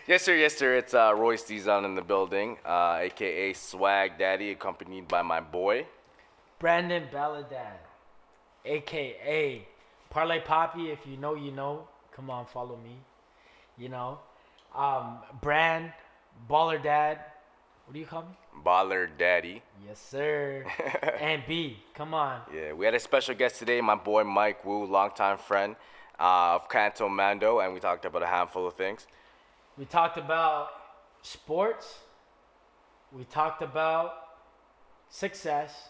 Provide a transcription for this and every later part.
Yes, sir. Yes, sir. It's Royce Dizon in the building, a.k.a. Swag Daddy, accompanied by my boy. Brandon Balladan, a.k.a. Parlay Poppy. If you know, you know. Come on, follow me. You know. Brand, Baller Dad. What do you call me? Baller Daddy. Yes, sir. And B, come on. Yeah, we had a special guest today, my boy Mike Wu, longtime friend of Cantomando, and we talked about a handful of things. We talked about sports. We talked about success.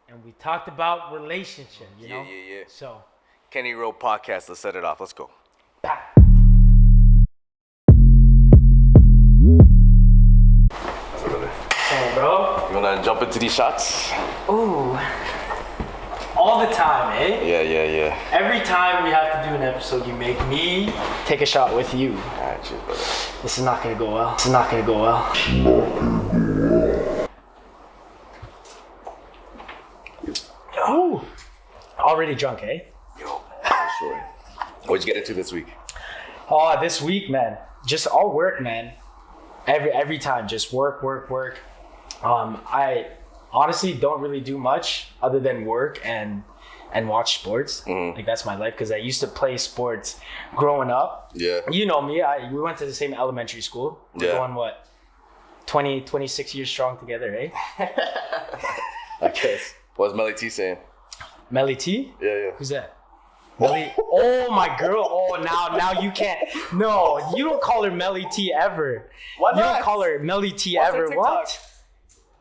And we talked about relationship, you know? Yeah. So. Kenny Road Podcast, let's set it off. Let's go. Bah. Come on, bro. You want to jump into these shots? Ooh. All the time, eh? Yeah. Every time we have to do an episode, you make me take a shot with you. All right, cheers, brother. This is not going to go well. Oh. Already drunk, eh? Yo, for sure. What'd you get into this week? Oh, this week, man. Just all work, man. Every time, just work. I honestly don't really do much other than work and watch sports. Mm-hmm. Like that's my life because I used to play sports growing up. Yeah. You know me. We went to the same elementary school. We're going what? 26 years strong together, eh? I guess. What's Melly T saying? Melly T? Yeah. Who's that? Melly. Oh, my girl. Oh, now you can't. No, you don't call her Melly T ever. Why not? You don't call her Melly T What's ever. her TikTok? What?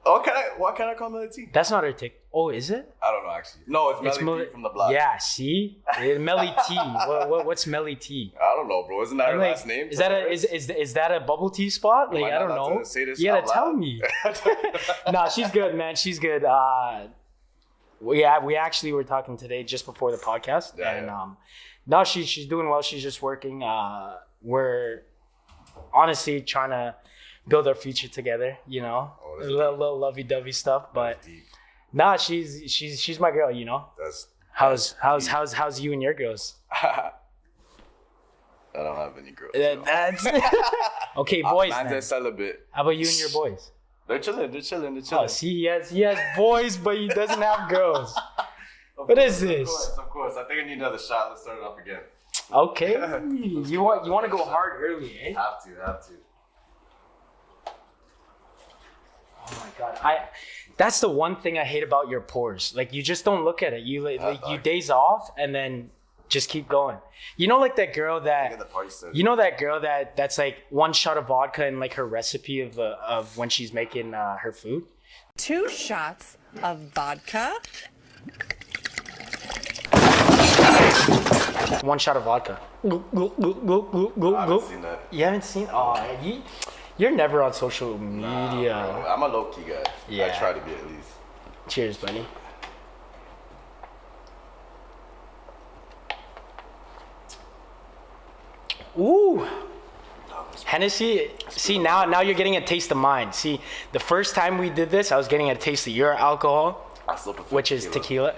Oh, what can I call Melly T? That's not her tick. Oh, is it? I don't know actually. No, it's Melly T from the block. Yeah, see? Melly T. What's Melly T? I don't know, bro. Isn't that her last name? Is that a bubble tea spot? Like I don't know. You gotta tell me. Nah, she's good, man. She's good. We actually were talking today just before the podcast, no, she's doing well. She's just working. We're honestly trying to build our future together, you know, a little lovey-dovey stuff. But nah, she's my girl, you know. How's you and your girls? I don't have any girls. That's okay, boys. Man's a celibate. How about you and your boys? They're chilling. Oh, see, he has boys, but he doesn't have girls. What is this? Of course. I think I need another shot. Let's start it off again. Okay. You want to go hard early, eh? Have to. Oh my god. That's the one thing I hate about your pores. Like you just don't look at it. You you days off and then just keep going. You know, like that girl that that's like one shot of vodka and like her recipe of when she's making her food. 2 shots of vodka. 1 shot of vodka. Go. I haven't seen that. You haven't seen? Oh, you're never on social media. Nah, I'm a low-key guy. Yeah. I try to be at least. Cheers, buddy. Ooh. Hennessy. See, now you're getting a taste of mine. See, the first time we did this, I was getting a taste of your alcohol, which is tequila.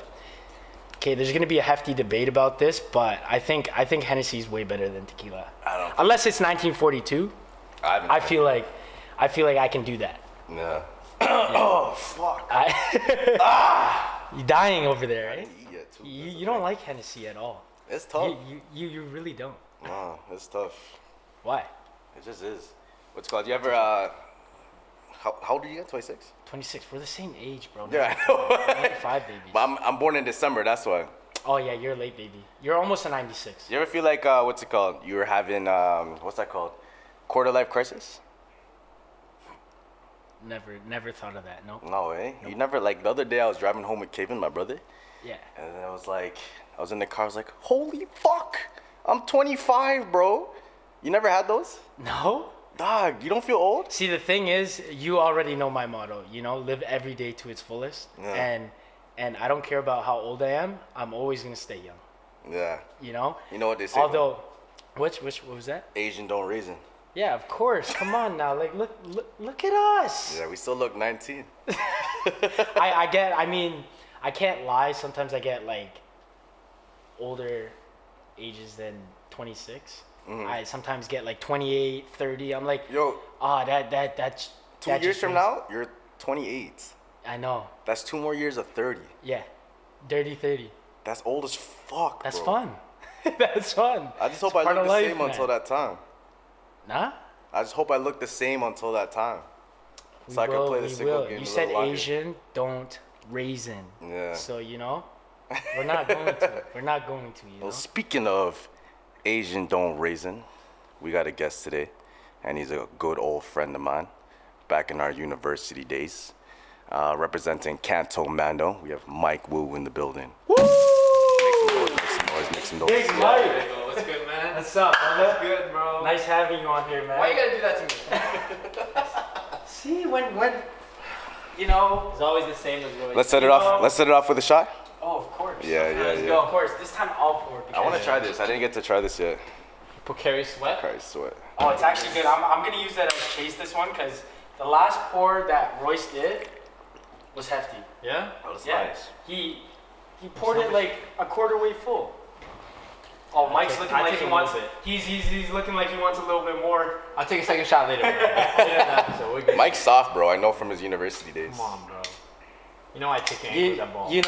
Okay, there's gonna be a hefty debate about this, but I think Hennessy is way better than tequila. Unless it's 1942. I feel like I can do that. Yeah. Oh fuck. You dying over there, right? You don't like Hennessy at all. It's tough. You really don't. No, it's tough. Why? It just is. What's it called? You ever how old are you? 26? 26. We're the same age, bro. Yeah, I know. 95 babies. But I'm born in December. That's why. Oh yeah, you're late baby. You're almost a 96. You ever feel like what's it called? You were having what's that called? Quarter life crisis? Never thought of that. No. No way. Nope. You never like the other day I was driving home with Kevin, my brother. Yeah. And I was in the car. I was like, holy fuck! I'm 25, bro. You never had those? No. Dog, you don't feel old? See, the thing is, you already know my motto. You know, live every day to its fullest. Yeah. And I don't care about how old I am. I'm always gonna stay young. Yeah. You know. You know what they say. Although, what was that? Asian don't reason. Yeah, of course. Come on now. Like, look at us. Yeah, we still look 19. I mean, I can't lie. Sometimes I get like older ages than 26. I sometimes get like 28, 30. I'm like, Yo, that's 2 years from now, you're 28. I know. That's 2 more years of 30. Yeah, dirty 30. That's old as fuck, That's bro. fun. That's fun. I just hope It's I part look of the life, same man. until that time. Nah. I just hope I look the same until that time. So I can play the sickle game. You a said little longer. Asian, don't raisin. Yeah. So we're not going to. We're not going to. Well, speaking of Asian don't raisin, we got a guest today, and he's a good old friend of mine back in our university days. Representing Cantomando, we have Mike Wu in the building. Woo! Make some noise. Big Mike. What's good, man? What's up, brother? What's good, bro? Nice having you on here, man. Why you gotta do that to me? See, when It's always the same as always. Let's set it off. Let's set it off with a shot. Oh, of course. Yeah. Of course. This time I'll pour. I want to try this. I didn't get to try this yet. Precarious sweat. Christ, sweat. Oh, it's actually good. I'm gonna use that as chase this one because the last pour that Royce did was hefty. Yeah? That was Yeah. nice. He poured it like a quarter way full. Oh, Mike's looking I like take he a wants. little He's looking like he wants a little bit more. I'll take a second shot later. Yeah, so we're good. Mike's soft, bro. I know from his university days. Come on, bro. You know I take your ankles at ball. You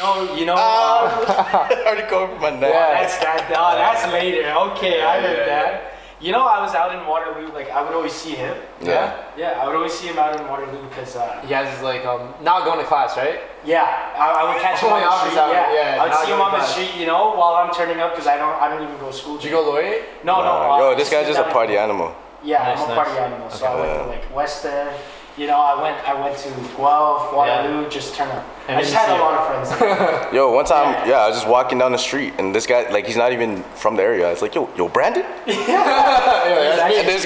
know. I already covered my neck. That's later. Okay, I heard that. You know, I was out in Waterloo. Like I would always see him. Yeah. Yeah, I would always see him out in Waterloo because. He has his like not going to class, right? Yeah, I would catch him on the Opposite street. hour, Yeah, yeah, I would not see him going on the class. street. While I'm turning up because I don't even go to school. Did you go Laurier? No. Yo, this guy's just a party animal. Yeah, Nice, I'm a nice. party animal. So I Okay. went to like Western. I went to Guelph, Waterloo, just turn up. And I just then had you a lot of friends there. Yo, one time, I was just walking down the street, and this guy, like, he's not even from the area. I was like, yo, Brandon? And this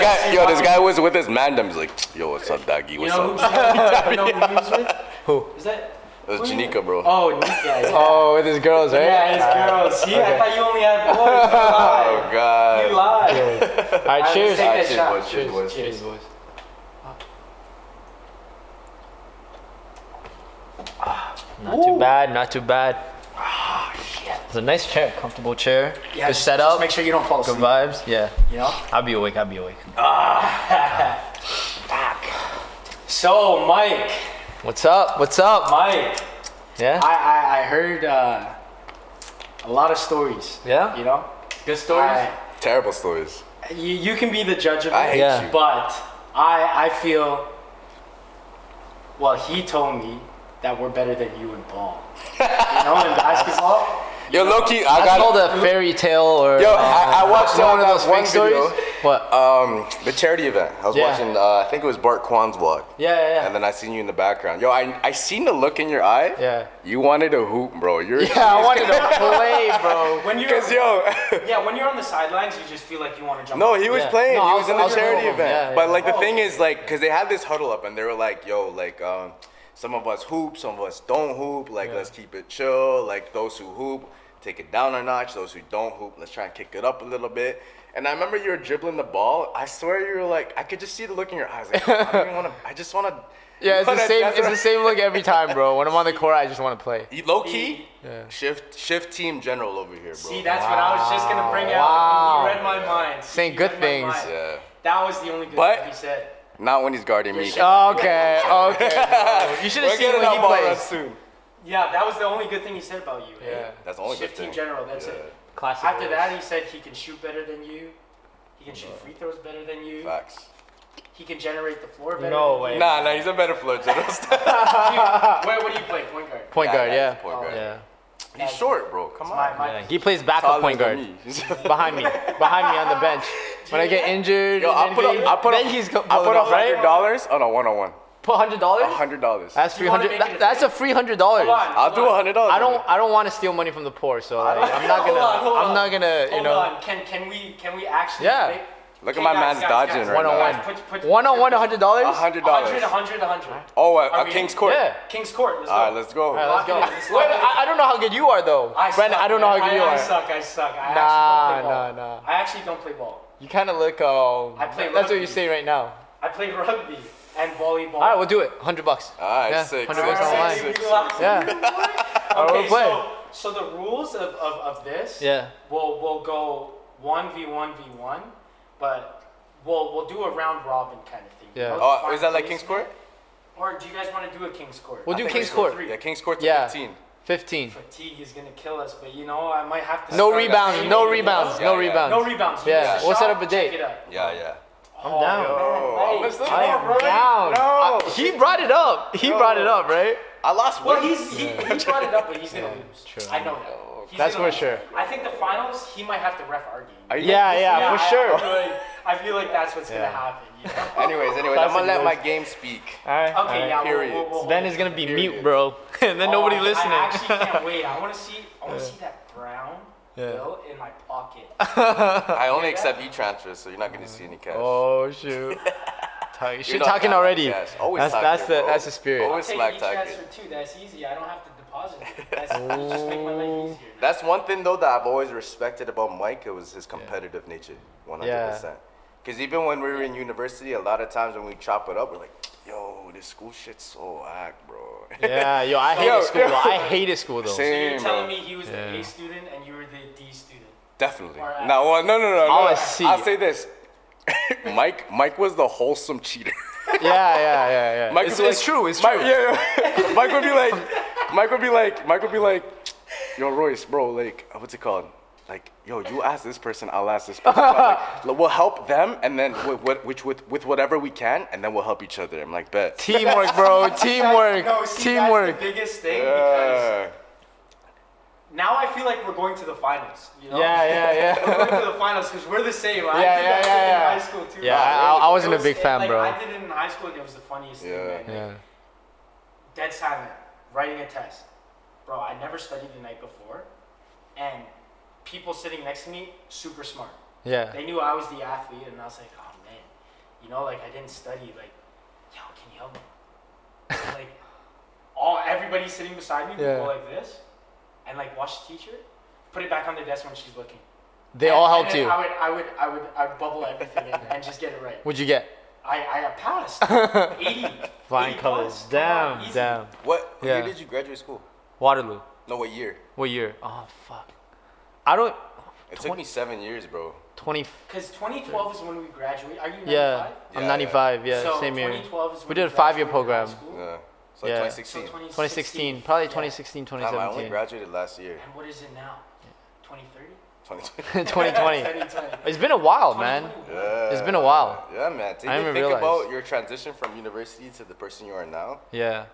guy was with his mandem. He's like, yo, what's up, doggy? You What's know up? who he was with? Who? Is that? It was Janika, bro. Oh, yeah. Oh, with his girls, right? Yeah, his girls. See, I thought you only had boys. Oh, God. You lied. All right, cheers. Take that Cheers, shot. boys, cheers, boys. Cheers, boys. Not too bad, not too bad. It's a nice chair, comfortable chair. Yeah, Good just setup. make sure you don't fall Good asleep. vibes. Yeah. I'll be awake. So, Mike. What's up? Mike. Yeah. I heard a lot of stories. Yeah. Good stories. Terrible stories. You can be the judge of it. I hate Yeah. you. But I feel. Well, he told me that we're better than you in ball. In basketball. Yo, low-key, I told a fairy tale or. Yo, I watched one of that those one fake stories. video. What? The charity event. I was Yeah. watching, I think it was Bart Kwan's vlog. Yeah. And then I seen you in the background. Yo, I seen the look in your eye. Yeah. You wanted to hoop, bro. Yeah, I wanted to play, bro. When you're Because, yo. when you're on the sidelines, you just feel like you want to jump. No, he was Yeah. playing. No, He I was in was the in the charity middle of event. them. Yeah, But yeah. like the thing is, like, because they had this huddle up and they were like, yo, like, some of us hoop, some of us don't hoop. Like, let's keep it chill. Like, those who hoop, take it down a notch. Those who don't hoop, let's try and kick it up a little bit. And I remember you were dribbling the ball. I swear you were like, I could just see the look in your eyes. Like, I don't even want to. I just want to. Yeah, it's the same. It's the same look every time, bro. When I'm on the court, I just want to play. Low key, Yeah. shift team general over here, bro. See, that's what I was just gonna bring out. Wow. You read my mind. Saying You good read my things. mind. Yeah. That was the only good But- thing he said. Not when he's guarding me. Okay. Bro. You should have We're seen getting when that he ball plays. rush soon. Yeah, that was the only good thing he said about you. Yeah. That's the only Shift good thing. team general. That's Yeah. it. Classic. After that, he said he can shoot better than you. He can shoot free throws better than you. Facts. He can generate the floor better. No than way. You. Nah, he's a better floor general. What do you play? Point guard. Point guard, yeah. Point guard. Yeah. He's short, bro. Come on. My He plays backup Taller point than guard me. behind me on the bench. When I get injured, Yo, I put then he's $100 on a one-on-one. Put $100. $100. That's You wanna $300. make it a That's a free $100. I'll do $100. I don't want to steal money from the poor, so like, I'm not gonna. Hold on. I'm not gonna. Hold on. Can we actually? Yeah. Make, Look at my man's dodging right One-on-one. now. One-on-one, $100. $100. 100. Oh, Are a we King's in? Court. Yeah. King's Court. Let's go. All right, let's go. All right, let's go. Lock it in. Let's Wait, lock it in. I don't know how good you are though, Brandon. I don't know how good you are. I suck. I Nah. I actually don't play ball. You kind of look. I play That's what rugby. you're saying right now. I play rugby and volleyball. All right, we'll do it. $100. All right, Yeah, sick. $100 sick, on the line. sick, sick. Yeah. Okay, we'll play. so the rules of this Yeah. will go 1v1v1, but we'll do a round robin kind of thing. Yeah. Oh, is that like King's Court? Or do you guys want to do a King's Court? We'll do King's Court. Yeah, King's Court to 15. 15. Fatigue is gonna kill us, but you know I might have to. No rebounds. No rebounds. No rebounds. No rebounds. Yeah. We'll set up a date. Yeah. I'm down. I am down. No. He brought it up. He brought it up, right? I lost Well, weight. he brought it up, but he's gonna lose. True. I know that. He's That's gonna for lose. sure. I think the finals, he might have to ref our game. Yeah, for sure. I feel like that's what's gonna happen. You know? Anyways, I'm gonna let my game speak. All right. Okay, yeah. Period. We'll Ben is gonna be mute, bro, and then nobody listening. I actually can't wait. I want to see that brown bill in my pocket. I only accept e-transfers, so you're not gonna see any cash. Oh shoot. Shit You're not talking counting already. cash. Always That's talking, bro. that's the spirit. Always I'll smack take talking. e-transfer too. That's easy. I don't have to deposit it. That's just make my life easier. That's one thing though that I've always respected about Mike. It was his competitive nature, 100%. Because even when we were in university, a lot of times when we chop it up, we're like, "Yo, this school shit's so whack, bro." Yeah, yo, I hated school. Though. I hated school though. So you're Same, telling bro. me he was the A student and you were the D student? Definitely. Or F? No. I was C. I'll say this. Mike was the wholesome cheater. Yeah. Mike It's would be like- true. It's Mike, true. yeah. Mike would be like, "Yo, Royce, bro, like, what's it called? Like, yo, you ask this person, I'll ask this person. Like, we'll help them, and then with whatever we can, and then we'll help each other." I'm like, bet. Teamwork, bro. Teamwork. No, see, Teamwork. that's the biggest thing because Yeah. now I feel like we're going to the finals. You know? Yeah. We're going to the finals because we're the same. I Yeah, did that yeah, shit yeah. in high school too. Yeah, I wasn't a big fan, like, bro. I did it in high school and it was the funniest thing, man. Yeah. Dead silent, writing a test. Bro, I never studied the night before, and people sitting next to me, super smart. Yeah. They knew I was the athlete, and I was like, oh man, you know, like I didn't study. Like, yo, can you help me? And, like, everybody sitting beside me would go like this, and like watch the teacher, put it back on the desk when she's looking. They all And helped then you. I'd bubble everything in and just get it right. What'd you get? I passed 80. Flying 80 colors. plus. Come on, Damn. easy. Damn. What Yeah. year did you graduate school? Waterloo. No, what year? What year? Oh fuck. I don't. It took me 7 years, bro. 20. Because 2012 is when we graduate. Are you 95? Yeah. I'm Yeah, 95. Yeah. So Same year. 2012 is when We did a 5-year graduated program. high school. Yeah. It's like Yeah. 2016. So 2016. Probably Yeah. 2016, Damn, I only 2017. graduated last year. And what is it now? 2030? 2020. 2020. 2020. It's been a while, man. 2021. Yeah. It's been a while. Yeah, man. Did I you didn't think realize. about your transition from university to the person you are now? Yeah.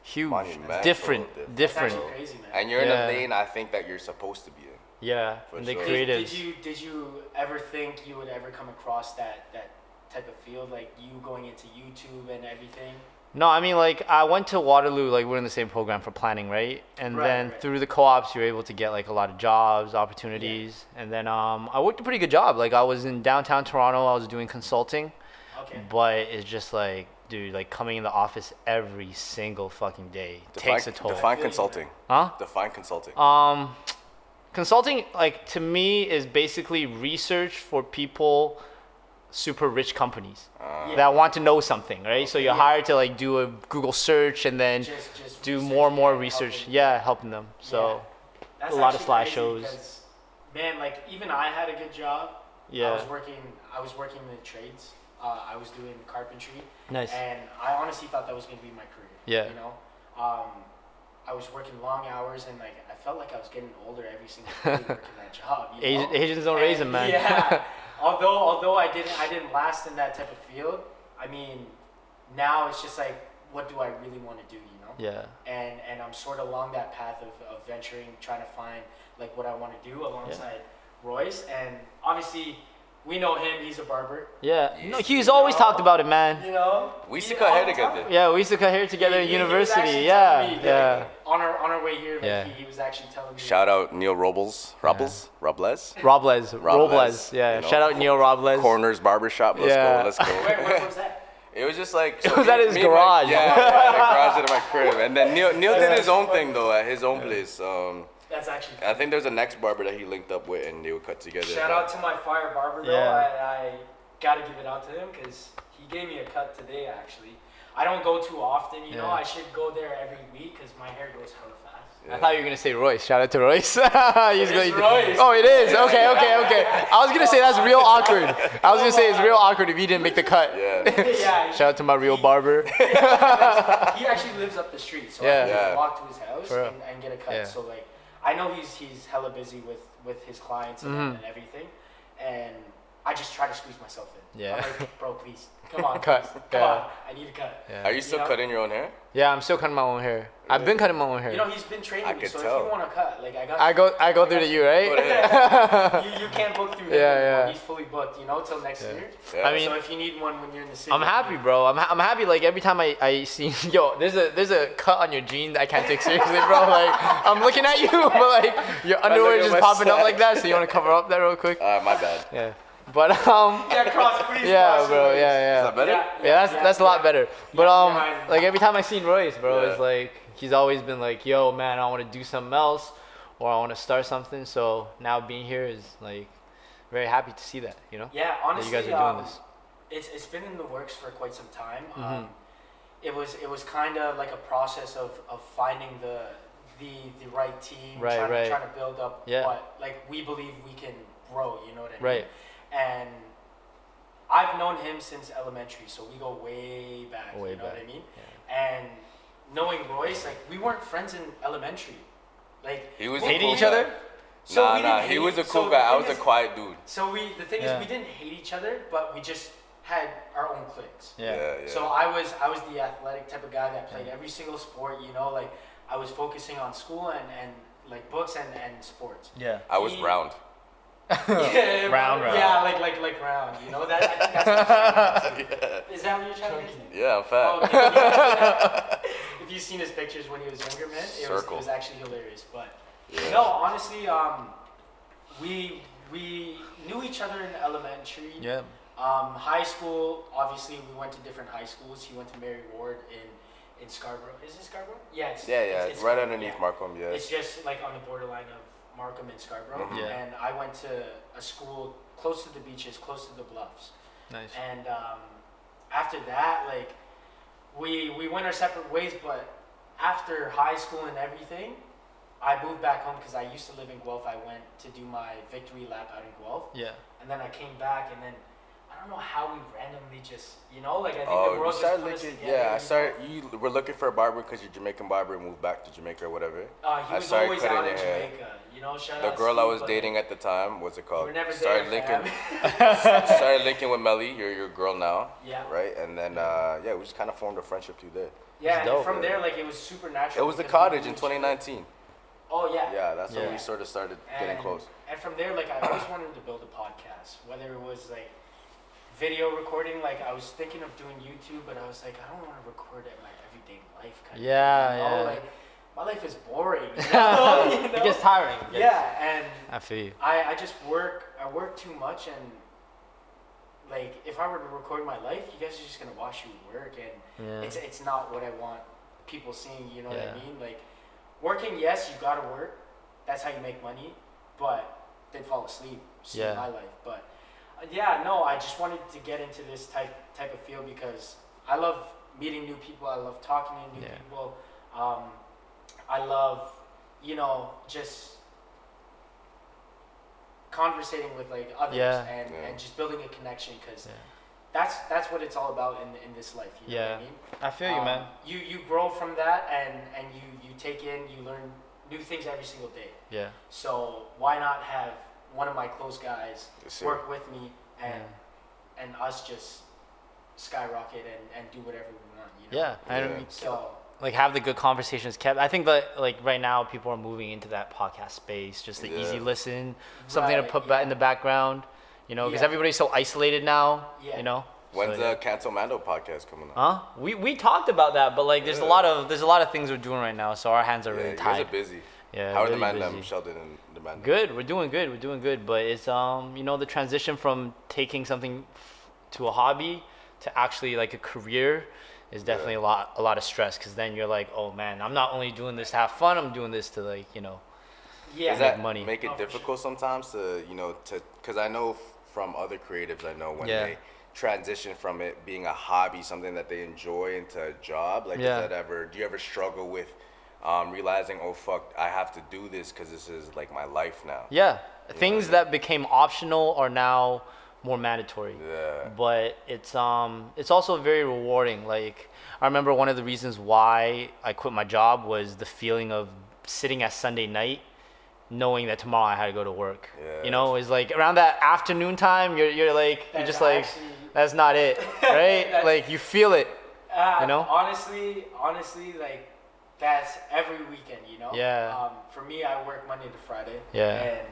Huge. Monumental. Different. That's Different. actually crazy, man. And you're Yeah. in a lane I think that you're supposed to be in. Yeah. For And they sure. created. Did you ever think you would ever come across that type of field, like you going into YouTube and everything? No, I mean, like, I went to Waterloo, like, we're in the same program for planning, right? And Right, then right. through the co-ops, you're able to get, like, a lot of jobs, opportunities. And then I worked a pretty good job. Like, I was in downtown Toronto. I was doing consulting. Okay. But it's just, like, dude, like, coming in the office every single fucking day takes a toll. Define consulting. Huh? Define consulting. Consulting, like, to me, is basically research for people, super rich companies Yeah. that want to know something, right? So you're hired to, like, do a Google search and then Just do research more and more and research. helping. Yeah, helping them. So, That's a lot of actually crazy slideshows. because, man, like even I had a good job. Yeah. I was working in the trades. I was doing carpentry. Nice. And I honestly thought that was gonna be my career. Yeah. You know, I was working long hours and like I felt like I was getting older every single day working that job. You know? Asians don't raise them, man. Yeah. although I didn't last in that type of field. I mean, now it's just like, what do I really want to do? You know. Yeah. And I'm sort of along that path of venturing, trying to find like what I want to do alongside Royce. And obviously, we know him. He's a barber. Yeah. No, he's always talked about it, man. You know. We used to cut hair together. Yeah, we used to cut hair together at He was university. actually Yeah. telling me, Yeah. like, on our way here, like, Yeah. he was actually telling me. Shout out Neil Robles. Robles? Robles. Robles, Yeah. you know. Shout out Neil Robles. Corners Barbershop. Let's Yeah. go. Let's go. Where was that? It was just like It was at his me and garage. yeah, the garage at my crib. And then Neil did his own thing though at his own place. That's actually. I think there's a next barber that he linked up with, and they would cut together. Shout out to my fire barber though. Yeah. I gotta give it out to him because he gave me a cut today. Actually, I don't go too often. You know, Yeah. I should go there every week because my hair grows hella fast. I thought you were gonna say Royce. Shout out to Royce. Royce. Oh, it is. Okay. I was gonna say that's real awkward. I was gonna say it's real awkward if you didn't make the cut. Yeah. Shout out to my real barber. He actually lives up the street, so I can just walk to his house and get a cut. Yeah. So like, I know he's hella busy with his clients and everything, and I just try to squeeze myself in. Yeah. I'm like, bro, please, come on, Cut. please. Come on, I need a cut. Yeah. Are you still cutting your own hair? Yeah, I'm still cutting my own hair. I've been cutting my own hair. You know, he's been training me, so tell. if you want to cut, like I go through to you, right? you can't book through him Yeah, anymore. yeah. He's fully booked, you know, till next year. Yeah. I mean, so if you need one when you're in the city, I'm happy, bro. I'm happy. Like every time I see, yo, there's a cut on your jeans I can't take seriously, bro. Like I'm looking at you, but like your underwear look at just my popping up side. like that. So you want to cover up that real quick? My bad. Yeah. But Yeah, cross, please. yeah, cross bro. your legs. Is Yeah. that better? Yeah, that's a lot better. But behind. like every time I seen Royce, bro, Yeah. it's like he's always been like, yo, man, I want to do something else, or I want to start something. So now being here is like very happy to see that, you know. Yeah, honestly, that you guys are doing this. It's been in the works for quite some time. It was kind of like a process of finding the right team, Right, right. trying to build up Yeah. what like we believe we can grow. You know what I mean? Right. And I've known him since elementary, so we go way back. Way you know back, what I mean? And knowing Royce, like we weren't friends in elementary. Like He was we- Hating cool each guy. other? So we Nah, didn't he hate- was a so cool the guy. I thing was a is- quiet dude. So the thing Yeah. is, we didn't hate each other, but we just had our own cliques. Yeah. So I was the athletic type of guy that played every single sport. You know, like I was focusing on school and like books and sports. Yeah. I was He- round. Yeah, Round. Yeah, like round. You know that. I think that's what you're trying to Is that what you're trying to do? Yeah, I'm fat. Oh, okay. If you've seen his pictures when he was younger, man, it was actually hilarious. But no, honestly, we knew each other in elementary. Yeah. High school, obviously, we went to different high schools. He went to Mary Ward in Scarborough. Is it Scarborough? Yeah. It's It's right underneath Markham. Yeah. It's just like on the borderline of Markham and Scarborough. Mhm. Yeah. And I went to a school close to the beaches, close to the bluffs. Nice. And after that, like, we went our separate ways. But after high school and everything, I moved back home because I used to live in Guelph. I went to do my victory lap out in Guelph. Yeah. And then I came back, and then I don't know how we randomly just, you know, like I think the Oh, you world started just put us looking. together. Yeah, I you started. You were looking for a barber because you're Jamaican barber and moved back to Jamaica or whatever. know? He I was started always cutting out in your hair. Jamaica, you know. Shout The out girl I Steve, was but dating at the time, what's it called? We're never started there, linking. fam. Started linking with Melly, your girl now. Yeah. Right, and then we just kind of formed a friendship through there. Yeah, and dope, from yeah. there, like it was super natural. It was the because we cottage knew in each other. 2019. Oh yeah. Yeah, that's when Yeah. we sort of started getting close. And from there, like I always wanted to build a podcast, whether it was like video recording. Like I was thinking of doing YouTube, but I was like, I don't want to record at my everyday life kind Yeah, of thing. You know? yeah. Like my life is boring. You know? You It know? gets tiring. Yeah, and I feel you. I just work. I work too much, and like if I were to record my life, you guys are just gonna watch me work, and Yeah. it's not what I want people seeing. You know what Yeah. I mean? Like working, yes, you gotta work. That's how you make money. But then fall asleep. See Yeah. my life. But yeah, no, I just wanted to get into this type of field because I love meeting new people. I love talking to new Yeah. people. I love, you know, just conversating with like others Yeah. and just building a connection because Yeah. that's what it's all about in this life. You know what Yeah. I mean? I feel you, man. You grow from that and you take in, you learn new things every single day. Yeah. So why not have one of my close guys Yes, sir. work with me and us just skyrocket and do whatever we want, you know? Yeah. And Yeah. So like have the good conversations kept. I think that like right now people are moving into that podcast space, just the Yeah. easy listen, something to Right, put yeah. back in the background, you know, because Yeah. everybody's so isolated now, Yeah. you know. When's So, yeah. the Cantomando podcast coming on? Huh? We talked about that, but like there's a lot of things we're doing right now, so our hands are Yeah, really you guys tied. are busy. Yeah. How are the really man busy. them, Sheldon and the man them? Good. We're doing good. But it's you know, the transition from taking something to a hobby to actually like a career is definitely a lot of stress because then you're like, oh man, I'm not only doing this to have fun, I'm doing this to like, you know. yeah. Does that money. make it Oh, for difficult sometimes to, because I know from other creatives I know when Yeah. they transition from it being a hobby, something that they enjoy, into a job, like Yeah. do you ever struggle with realizing, oh fuck, I have to do this because this is like my life now. Yeah, things that became optional are now more mandatory. Yeah. But it's also very rewarding. Like I remember one of the reasons why I quit my job was the feeling of sitting at Sunday night, knowing that tomorrow I had to go to work. Yeah. You know, it's like around that afternoon time, you're like you're just like that's not it, right? Like you feel it. You know. Honestly, like. That's every weekend, you know? Yeah. For me, I work Monday to Friday. Yeah. And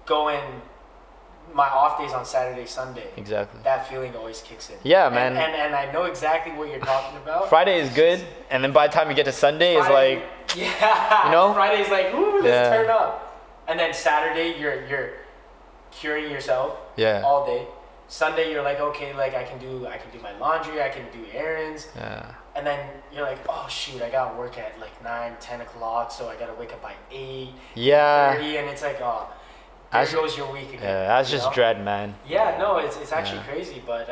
going my off days on Saturday, Sunday. Exactly. That feeling always kicks in. Yeah, man. And I know exactly what you're talking about. Friday is good, and then by the time you get to Sunday, it's like, yeah, you know? Friday's like, ooh, let's turn up. And then Saturday, you're curing yourself all day. Sunday, you're like, okay, like I can do my laundry, I can do errands. Yeah. And then you're like, oh shoot, I gotta work at like 9, 10 o'clock, so I gotta wake up by 8, 30, and it's like, oh, there goes your week again. Yeah, that's just dread, man. Yeah, no, it's actually crazy, but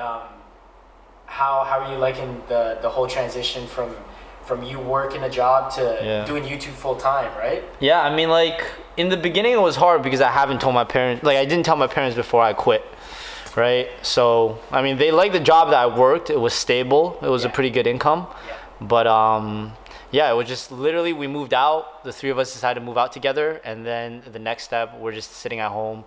how are you liking the whole transition from you working a job to doing YouTube full time, right? Yeah, I mean, like in the beginning it was hard because I haven't told my parents, like I didn't tell my parents before I quit. Right, so I mean, they liked the job that I worked. It was stable. It was a pretty good income, but it was just literally we moved out. The three of us decided to move out together, and then the next step, we're just sitting at home,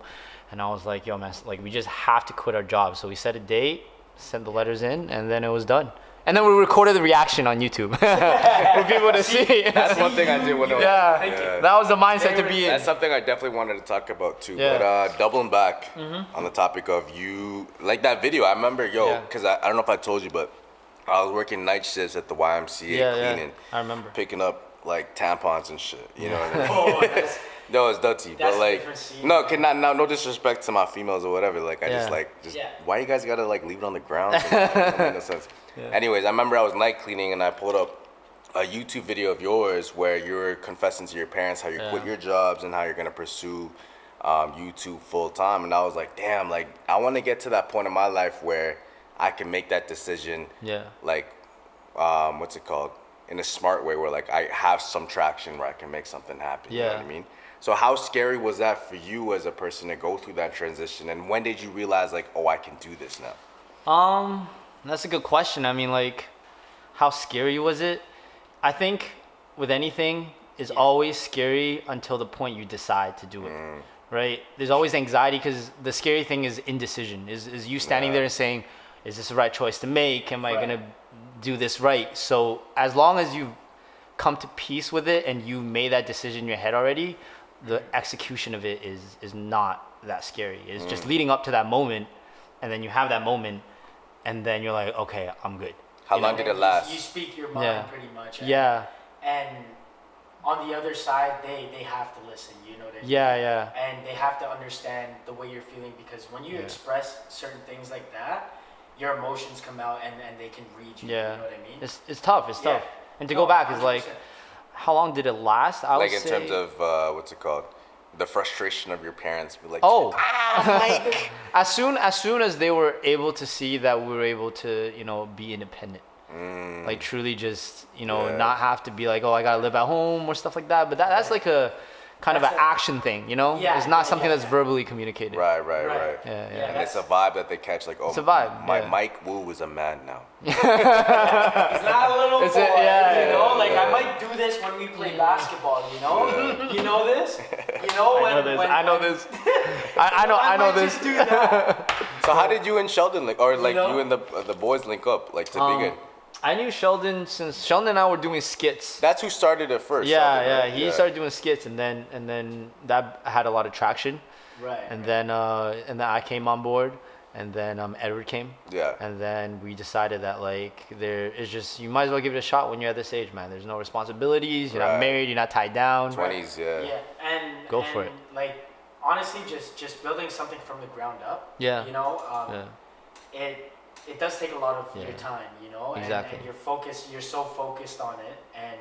and I was like, "Yo, man, like we just have to quit our job." So we set a date, sent the letters in, and then it was done. And then we recorded the reaction on YouTube for people to see. That's one thing I did when that was the mindset to be in. That's something I definitely wanted to talk about too. Yeah. But doubling back on the topic of you, like that video, I remember, because I don't know if I told you, but I was working night shifts at the YMCA cleaning. I remember. Picking up like tampons and shit, you know what I mean? Oh, that's, no, it's dirty, that's but like, no disrespect to my females or whatever. Like, I just why you guys gotta like leave it on the ground? It doesn't make no sense. Yeah. Anyways, I remember I was night cleaning and I pulled up a YouTube video of yours where you were confessing to your parents how you quit your jobs and how you're gonna pursue YouTube full time. And I was like, damn, like I want to get to that point in my life where I can make that decision. Yeah. Like, what's it called? In a smart way, where like I have some traction where I can make something happen. You know what I mean? So how scary was that for you as a person to go through that transition? And when did you realize like, oh, I can do this now? That's a good question. I mean, like, how scary was it? I think with anything, it's always scary until the point you decide to do it, right? There's always anxiety because the scary thing is indecision. Is you standing there and saying, is this the right choice to make? Am I going to do this right? So as long as you've come to peace with it and you made that decision in your head already, the execution of it is not that scary. It's just leading up to that moment, and then you have that moment, and then you're like, okay, I'm good. How long did it last? You speak your mind pretty much. And on the other side, they have to listen, you know what I mean? Yeah. And they have to understand the way you're feeling, because when you express certain things like that, your emotions come out and they can read you, you know what I mean? It's tough, tough. And to go back is like, how long did it last? I would say, terms of, what's it called? The frustration of your parents be like, Mike. as soon as they were able to see that we were able to, be independent, like truly just, not have to be like, oh, I gotta live at home or stuff like that. But that's like a kind of an action thing, it's not something that's verbally communicated. Right. Yeah. And it's a vibe that they catch, like, oh, it's a vibe. Mike Wu is a man now. He's not a little boy, like I might do this when we play basketball, You know this? I know this. I know this. Do that. So how did you and Sheldon link, or like you and the boys link up, like to begin? I knew Sheldon since Sheldon and I were doing skits. That's who started it first. He started doing skits, and then that had a lot of traction. Right. And then I came on board, and then Edward came. Yeah. And then we decided that like there is just, you might as well give it a shot when you're at this age, man. There's no responsibilities. You're not married. You're not tied down. 20s, Yeah, and go for it. Like honestly, just building something from the ground up. Yeah. It does take a lot of your time, Exactly. And you're so focused on it, and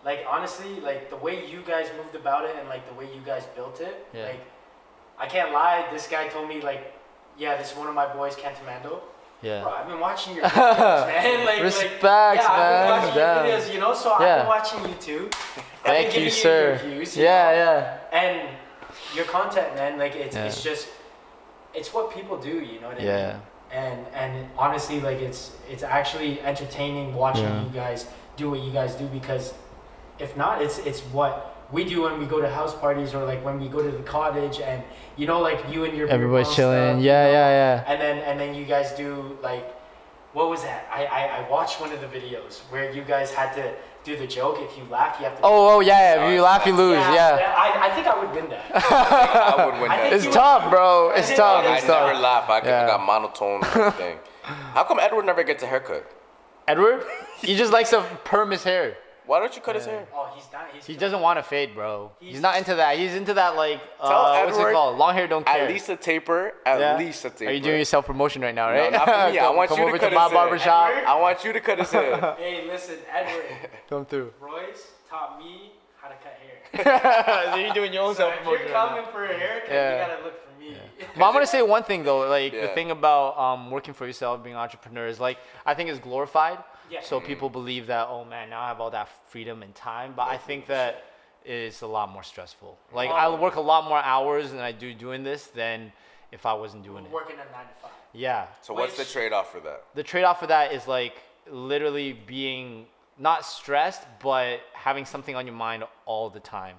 like honestly, like the way you guys moved about it and like the way you guys built it, like I can't lie, this guy told me like, yeah, this is one of my boys, Cantomando. Yeah. Bro, I've been watching your videos, man. Respect, man. I've been watching your videos, you know. So I've been watching you too. Thank you, sir. Reviews, yeah. And your content, man, like it's just it's what people do, you know what I mean? And honestly, like it's actually entertaining watching you guys do what you guys do, because if not, it's what we do when we go to house parties, or like when we go to the cottage, and you know, like you and your everybody's chilling. Stuff, Yeah. And then you guys do like, what was that? I watched one of the videos where you guys had to do the joke. If you laugh, you have to. Oh yeah. If you laugh, you lose. Yeah. I think I would win that. I would win that. It's tough, bro. It's tough. I never laugh. I got monotone thing. How come Edward never gets a haircut? Edward? He just likes to perm his hair. Why don't you cut his hair? Oh, he's not. He doesn't want to fade, bro. He's not into that. He's into that, like, Tell what's it Edward called? Long hair don't care. At least a taper. At least a taper. Are you doing your self-promotion right now, right? No, not for me. I want you to cut his hair. Barbershop. I want you to cut his hair. Hey, listen, Edward. Come through. Royce taught me how to cut hair. So you're doing your own So if self-promotion. you're coming for a haircut, you gotta look for me. But I'm gonna say one thing though, like the thing about working for yourself, being an entrepreneur is like I think it's glorified. Yeah. So people believe that, oh man, now I have all that freedom and time. But I think that it's a lot more stressful. Like I work a lot more hours than I do doing this than if I wasn't doing it. Working a 9 to 5. Yeah. So what's the trade-off for that? The trade-off for that is like literally being not stressed, but having something on your mind all the time.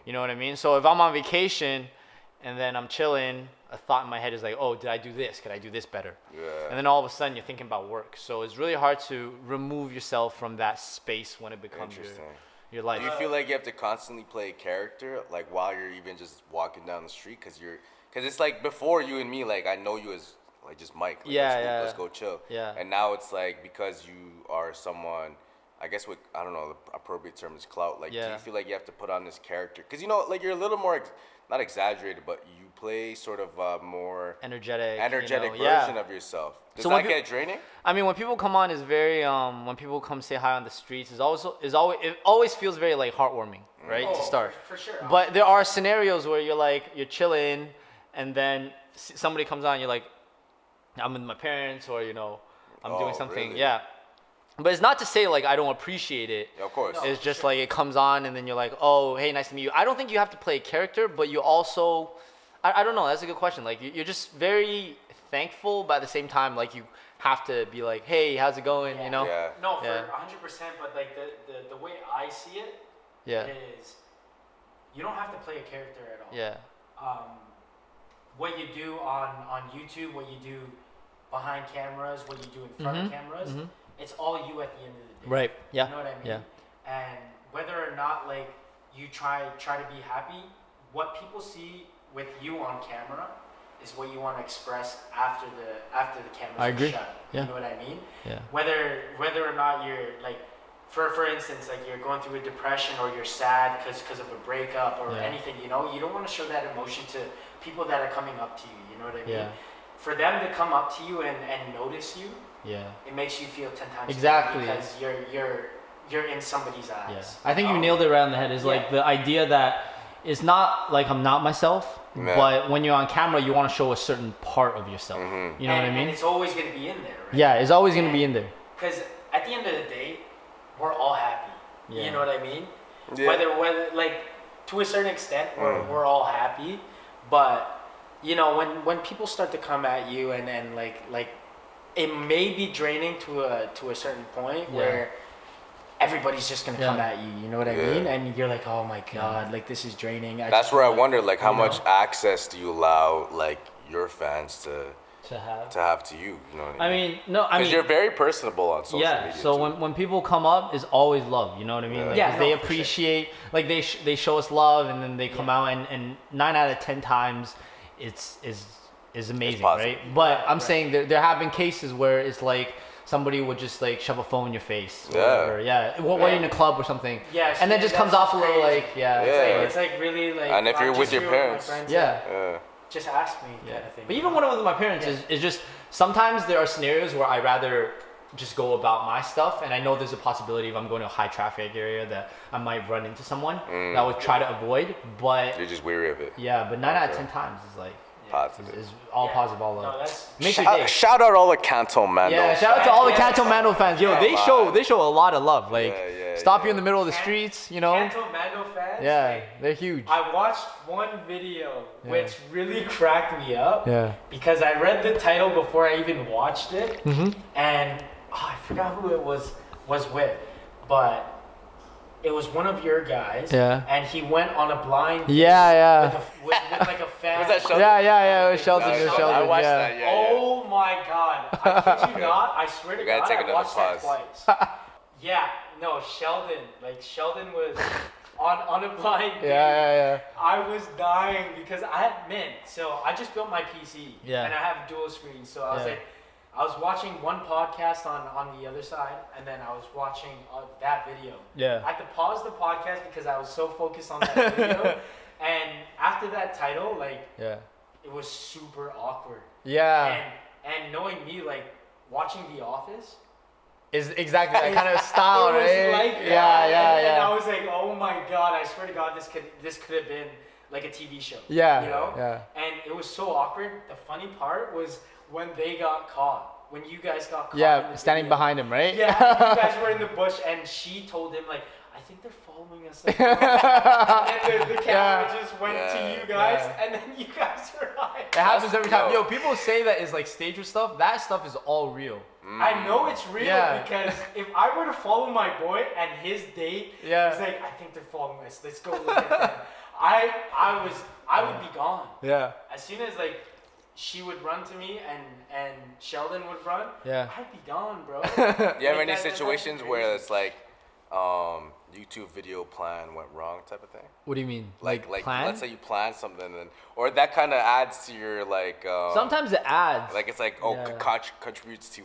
You know what I mean? So if I'm on vacation and then I'm chilling, a thought in my head is like, oh, did I do this? Could I do this better? Yeah. And then all of a sudden you're thinking about work. So it's really hard to remove yourself from that space when it becomes your life. Do you feel like you have to constantly play a character, like while you're even just walking down the street? Because it's like before you and me, like I know you as like just Mike. Like, let's go chill. Yeah. And now it's like because you are someone, I guess what, I don't know, the appropriate term is clout. Like, do you feel like you have to put on this character? Because, you know, like you're a little more, not exaggerated, but you play sort of more energetic version of yourself. Does that get draining? I mean, when people come on, it's very, when people come say hi on the streets, it always feels very like heartwarming, right? To start. For sure. But there are scenarios where you're chilling and then somebody comes on, you're like, I'm with my parents, or, you know, I'm doing something. Really? Yeah. But it's not to say like I don't appreciate it. Yeah, of course. No, it's just like it comes on and then you're like, oh, hey, nice to meet you. I don't think you have to play a character, but you also, I don't know. That's a good question. Like you're just very thankful, but at the same time, like you have to be like, hey, how's it going? Yeah. You know? Yeah. No, for 100%. But like the way I see it is, you don't have to play a character at all. Yeah. What you do on YouTube, what you do behind cameras, what you do in front of cameras. It's all you at the end of the day. Right. Yeah. You know what I mean? Yeah. And whether or not like you try to be happy, what people see with you on camera is what you want to express after the cameras are shut. Yeah. You know what I mean? Yeah. Whether or not you're like, for instance, like you're going through a depression or you're sad because of a breakup or anything, you know, you don't want to show that emotion to people that are coming up to you. You know what I mean? Yeah. For them to come up to you and notice you. Yeah. It makes you feel 10 times exactly better because you're in somebody's eyes. Yeah. I think you nailed it right on the head. Is like the idea that it's not like I'm not myself, but when you're on camera, you want to show a certain part of yourself. You know what I mean? And it's always going to be in there, right? Yeah, it's always going to be in there. Because at the end of the day, we're all happy. Yeah. You know what I mean? Yeah. Whether like to a certain extent, we're all happy, but you know when people start to come at you and like. It may be draining to a certain point where everybody's just gonna come at you. You know what I mean? And you're like, oh my god, like this is draining. That's where I wonder, like, how much access do you allow, like, your fans to have to you? You know what I mean? Because you're very personable on social media. So when people come up, it's always love. You know what I mean? Like, they appreciate, like they show us love, and then they come out, and 9 out of 10 times, is amazing, right? But I'm saying there have been cases where it's like somebody would just like shove a phone in your face, or whatever. While you're in a club or something, and then just comes off a little like, it's like really like. And if you're with your parents, just ask me kind of thing. But even when I'm with my parents, is just sometimes there are scenarios where I rather just go about my stuff, and I know there's a possibility if I'm going to a high traffic area that I might run into someone that I would try to avoid, but you're just weary of it. Yeah, but 9 out of 10 times is like. Positive. It's all positive, all love. No, that's Makes your day. Shout out all the Cantomando. Yeah, shout out to all the Yeah. Cantomando fans. Yo, they show a lot of love. Like, stop you in the middle of the streets, you know? Cantomando fans. Yeah, like, they're huge. I watched one video which really cracked me up. Yeah. Because I read the title before I even watched it, Mm-hmm. and I forgot who it was with, but it was one of your guys. Yeah. And he went on a blind date Yeah, with like a fan. Was that Sheldon? yeah. It was Sheldon. It was Sheldon. I watched yeah. that. Yeah. Oh my god! I kid you not. I swear to We gotta God, take I another watched that pause. twice. Yeah, no, Sheldon. Like Sheldon was on a blind date. Yeah. I was dying because I had so I just built my PC. Yeah. And I have dual screens, so I was Yeah. like, I was watching one podcast on the other side, and then I was watching that video. Yeah. I had to pause the podcast because I was so focused on that video. And after that title, like, Yeah. it was super awkward. Yeah. And knowing me, like, watching The Office. Is exactly that kind of style, It was right? like that. And I was like, oh my god! I swear to God, this could have been like a TV show. Yeah, You know. yeah. And it was so awkward. The funny part was when they got caught. When you guys got caught. in Yeah, the standing video. behind him, right? Yeah, you guys were in the bush, and she told him like, I think they're following us. And the camera just went to you guys, and then you guys were like. It happens every time. Yo, people say that is like staged stuff. That stuff is all real. I know it's real Yeah. because if I were to follow my boy and his date Yeah. was like, I think they're following us. Let's go look at them. I would be gone. Yeah. As soon as like she would run to me and Sheldon would run, Yeah. I'd be gone, bro. You have any That's situations crazy. where it's like, YouTube video plan went wrong type of thing? What do you mean? Like plan? let's say you plan something, and or that kind of adds to your like. Sometimes it adds. Like it's like contributes to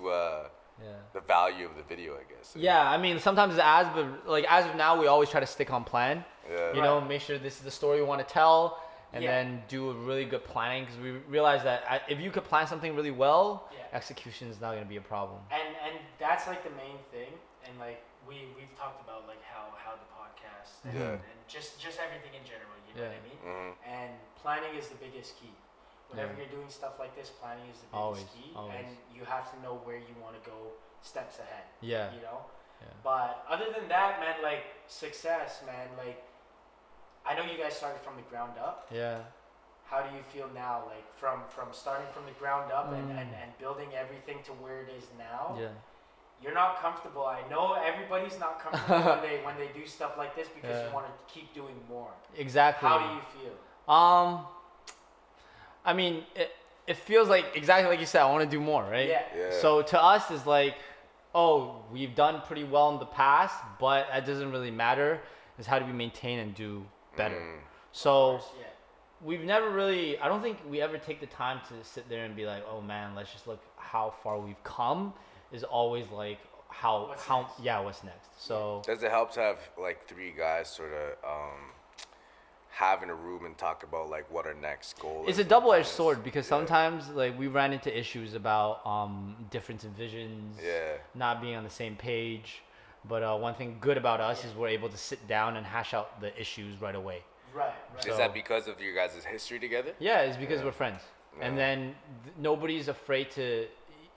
the value of the video, I guess. Yeah, I mean sometimes it adds, but like as of now, we always try to stick on plan. Yeah. You know, make sure this is the story we want to tell, and Yeah. then do a really good planning because we realize that if you could plan something really well, Yeah. execution is not gonna be a problem. And that's like the main thing, and like we've talked about like how the podcast and just everything in general, you know what I mean? Mm-hmm. And planning is the biggest key. Whenever you're doing stuff like this, planning is the biggest Always, key, always. and you have to know where you want to go steps ahead. Yeah. You know. Yeah. But other than that, man, like success, man, like I know you guys started from the ground up. Yeah. How do you feel now, like from starting from the ground up and building everything to where it is now? Yeah. You're not comfortable. I know everybody's not comfortable when they do stuff like this because Yeah. you want to keep doing more. Exactly. How do you feel? I mean, it feels like exactly like you said. I want to do more, right? Yeah. So to us, it's like, oh, we've done pretty well in the past, but that doesn't really matter. It's how do we maintain and do better. So Yeah. we've never really. I don't think we ever take the time to sit there and be like, oh man, let's just look how far we've come. Is always like What's next? what's next. So Does it help to have like three guys sort of have in a room and talk about like what our next goal it's is? a double-edged sword because sometimes like we ran into issues about difference in visions, not being on the same page. But one thing good about us is we're able to sit down and hash out the issues right away. Right. Is that because of your guys' history together? Yeah, it's because we're friends. And then nobody's afraid to,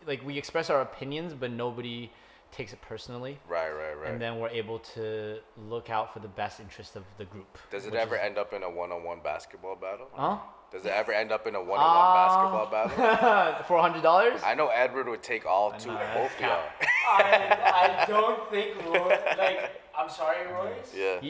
like, we express our opinions, but nobody takes it personally. Right. And then we're able to look out for the best interest of the group. Does it ever end up in a one-on-one basketball battle? Huh? Does it ever end up in a one-on-one basketball battle? $400? I know Edward would take all two, both of y'all. I don't think Roy. Like, I'm sorry, Royce. Yeah.